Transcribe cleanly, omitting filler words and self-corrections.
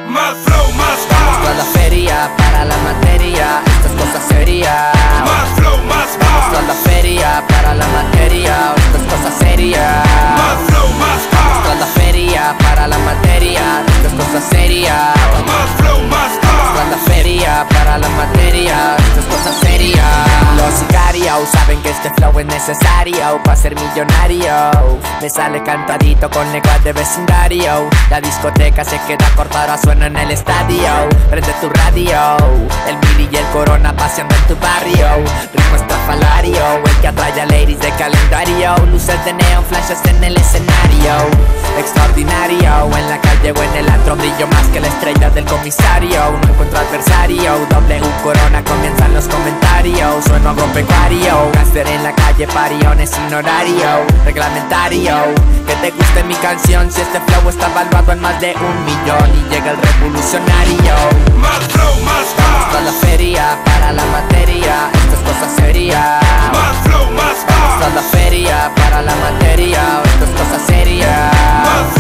Más flow, más Vamos a la feria para la materia, esto es cosa seria. Más flow, más Vamos a la feria para la materia, esto es cosa seria. Más flow, más Vamos a la feria para la materia, esto es cosa seria. Más flow, más Vamos a la feria para la materia, esto es cosa seria. Los sicarios saben que este flow es necesario para ser millonario. Me sale cantadito con lenguas de vecindario. La discoteca se queda corta, ahora suena en el estadio. Prende tu radio, el Mili y el Corona paseando en tu barrio. Ritmo estrafalario, el que atrae a ladies de calendario. Luces de neón, flashes en el escenario. Extraordinario, en la calle o en el antro brillo más que la estrella del comisario. No encuentro adversario, W Corona comienzan los comentarios. Sueno agropecuario, gángster en la calle, pariones sin horario reglamentario. Que te guste mi canción si este flow está valuado en más de 1 millón y llega el revolucionario. Más flow, más Vamos a la feria para la materia, esto es cosa seria. Más flow, más Vamos a la feria para la materia, esto es cosa seria. Más